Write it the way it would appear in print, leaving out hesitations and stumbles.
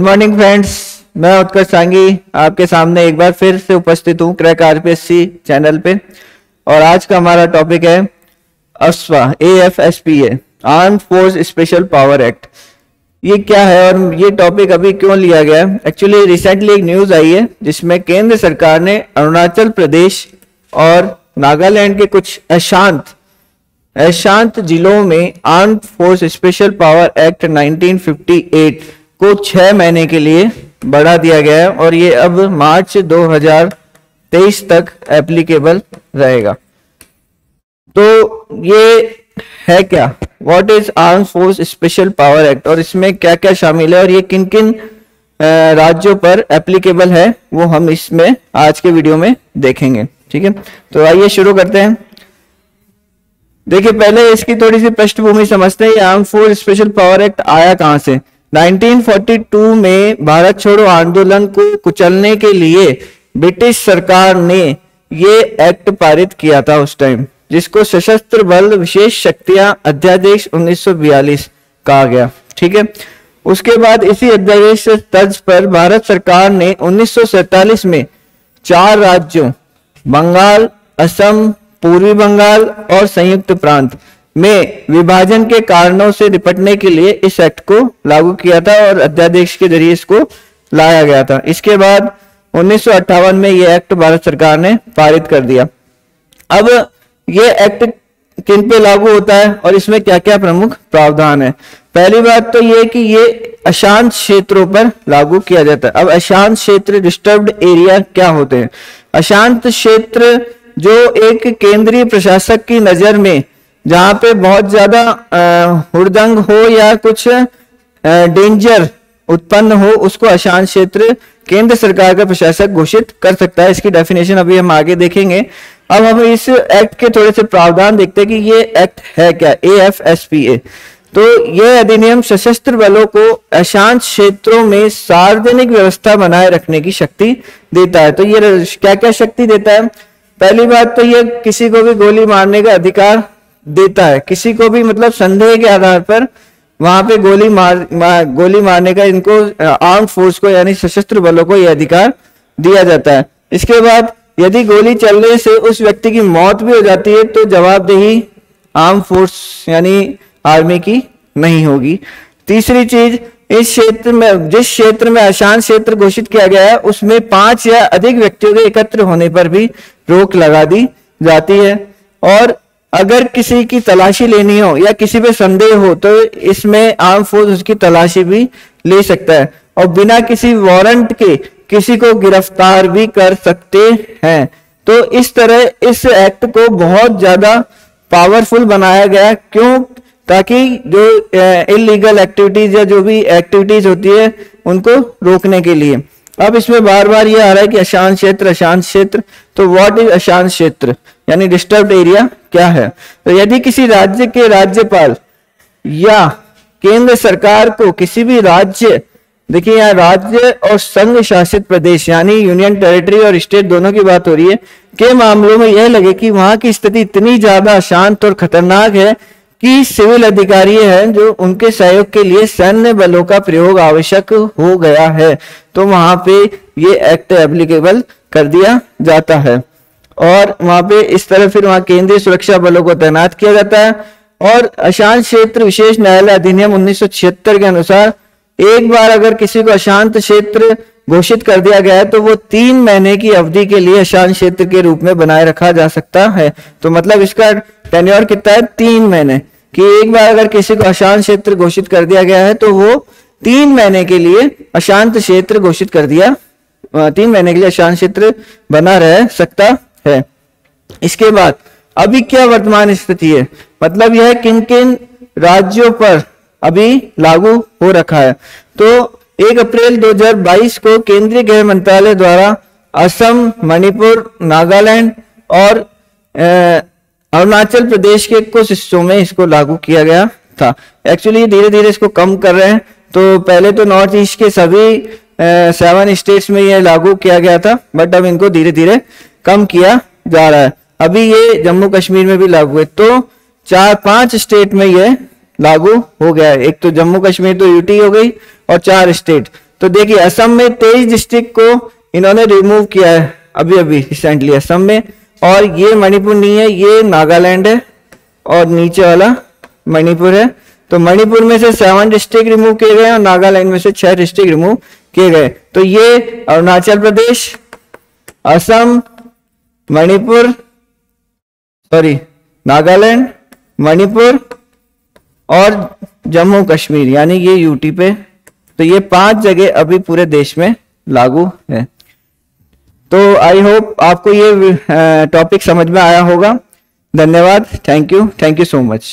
Good morning friends, मैं उत्कर्ष सांगी आपके सामने एक बार फिर से उपस्थित हूँ क्रैक आरपीएससी चैनल पे। और आज का हमारा टॉपिक है AFSPA, AFSPA armed force special power act. ये क्या है और ये टॉपिक अभी क्यों लिया गया है? एक्चुअली रिसेंटली एक न्यूज आई है जिसमें केंद्र सरकार ने अरुणाचल प्रदेश और नागालैंड के कुछ अशांत जिलों में armed force special power act 1958 को 6 महीने के लिए बढ़ा दिया गया है और ये अब मार्च 2023 तक एप्लीकेबल रहेगा। तो ये है क्या, what is armed force special power act और इसमें क्या क्या शामिल है और ये किन किन राज्यों पर एप्लीकेबल है वो हम इसमें आज के वीडियो में देखेंगे। ठीक है, तो आइए शुरू करते हैं। देखिए, पहले इसकी थोड़ी सी पृष्ठभूमि समझते हैं। Armed force special power act आया कहां से? 1942 में भारत छोड़ो आंदोलन को कुचलने के लिए ब्रिटिश सरकार ने ये एक्ट पारित किया था उस टाइम, जिसको सशस्त्र बल विशेष शक्तियां अध्यादेश 1942 कहा गया। ठीक है, उसके बाद इसी अध्यादेश तर्ज पर भारत सरकार ने 1947 में 4 राज्यों बंगाल, असम, पूर्वी बंगाल और संयुक्त प्रांत में विभाजन के कारणों से निपटने के लिए इस एक्ट को लागू किया था और अध्यादेश के जरिए इसको लाया गया था। इसके बाद 1958 में यह एक्ट भारत सरकार ने पारित कर दिया। अब ये एक्ट किन पे लागू होता है और इसमें क्या क्या प्रमुख प्रावधान है? पहली बात तो ये कि ये अशांत क्षेत्रों पर लागू किया जाता है। अब अशांत क्षेत्र, डिस्टर्ब्ड एरिया क्या होते हैं? अशांत क्षेत्र जो एक केंद्रीय प्रशासक की नजर में जहां पे बहुत ज्यादा हुड़दंग हो या कुछ डेंजर उत्पन्न हो, उसको अशांत क्षेत्र केंद्र सरकार का प्रशासक घोषित कर सकता है। इसकी डेफिनेशन अभी हम आगे देखेंगे। अब हम इस एक्ट के थोड़े से प्रावधान देखते हैं कि ये एक्ट है क्या, AFSPA। तो यह अधिनियम सशस्त्र बलों को अशांत क्षेत्रों में सार्वजनिक व्यवस्था बनाए रखने की शक्ति देता है। तो ये क्या क्या शक्ति देता है? पहली बात तो ये किसी को भी गोली मारने का अधिकार देता है। किसी को भी मतलब संदेह के आधार पर वहां पे गोली मारने का इनको आर्म्ड फोर्स को यानी सशस्त्र बलों को यह अधिकार दिया जाता है। इसके बाद यदि गोली चलने से उस व्यक्ति की मौत भी हो जाती है तो जवाबदेही आर्म्ड फोर्स यानी आर्मी की नहीं होगी। तीसरी चीज, इस क्षेत्र में जिस क्षेत्र में अशांत क्षेत्र घोषित किया गया है उसमें 5 या अधिक व्यक्तियों के एकत्र होने पर भी रोक लगा दी जाती है। और अगर किसी की तलाशी लेनी हो या किसी पे संदेह हो तो इसमें आर्म फोर्स उसकी तलाशी भी ले सकता है और बिना किसी वारंट के किसी को गिरफ्तार भी कर सकते हैं। तो इस तरह इस एक्ट को बहुत ज्यादा पावरफुल बनाया गया। क्यों? ताकि जो इलीगल एक्टिविटीज या जो भी एक्टिविटीज होती है उनको रोकने के लिए। अब इसमें बार बार ये आ रहा है कि अशांत क्षेत्र, अशांत क्षेत्र। तो व्हाट इज अशांत क्षेत्र यानी डिस्टर्ब्ड एरिया क्या है? तो यदि किसी राज्य के राज्यपाल या केंद्र सरकार को किसी भी राज्य, देखिए यहाँ राज्य और संघ शासित प्रदेश यानी यूनियन टेरिटरी और स्टेट दोनों की बात हो रही है, के मामलों में यह लगे कि वहां की स्थिति इतनी ज्यादा अशांत और खतरनाक है कि सिविल अधिकारी हैं जो उनके सहयोग के लिए सैन्य बलों का प्रयोग आवश्यक हो गया है, तो वहां पे ये एक्ट एप्लीकेबल कर दिया जाता है। और वहां पे इस तरह फिर वहां केंद्रीय सुरक्षा बलों को तैनात किया जाता है। और अशांत क्षेत्र विशेष न्यायालय अधिनियम 1976 के अनुसार एक बार अगर किसी को अशांत क्षेत्र घोषित कर दिया गया है तो वो 3 महीने की अवधि के लिए अशांत क्षेत्र के रूप में बनाए रखा जा सकता है। तो मतलब इसका टेन्योर कितना है? 3 महीने। कि एक बार अगर किसी को अशांत क्षेत्र घोषित कर दिया गया है तो वो 3 महीने के लिए अशांत क्षेत्र घोषित कर दिया, 3 महीने के लिए अशांत क्षेत्र बना रह सकता है। इसके बाद अभी क्या वर्तमान स्थिति है, मतलब यह किन किन राज्यों पर अभी लागू हो रखा है। तो 1 अप्रैल 2022 को केंद्रीय गृह मंत्रालय द्वारा असम, मणिपुर, नागालैंड और अरुणाचल प्रदेश के कुछ हिस्सों में इसको लागू किया गया था। एक्चुअली धीरे धीरे इसको कम कर रहे हैं। तो पहले तो नॉर्थ ईस्ट के सभी 7 स्टेट्स में ये लागू किया गया था, बट अब इनको धीरे धीरे कम किया जा रहा है। अभी ये जम्मू कश्मीर में भी लागू है, तो 4-5 स्टेट में ये लागू हो गया है। एक तो जम्मू कश्मीर तो यूटी हो गई और 4 स्टेट। तो देखिए असम में 23 डिस्ट्रिक्ट को इन्होंने रिमूव किया है अभी अभी रिसेंटली असम में, और ये मणिपुर नहीं है, ये नागालैंड है और नीचे वाला मणिपुर है। तो मणिपुर में से 7 डिस्ट्रिक्ट रिमूव किए गए और नागालैंड में से 6 डिस्ट्रिक्ट रिमूव किए गए। तो ये अरुणाचल प्रदेश, असम, मणिपुर, सॉरी नागालैंड, मणिपुर और जम्मू कश्मीर यानी ये यूटी पे, तो ये 5 जगह अभी पूरे देश में लागू है। तो आई होप आपको ये टॉपिक समझ में आया होगा। धन्यवाद, थैंक यू सो मच।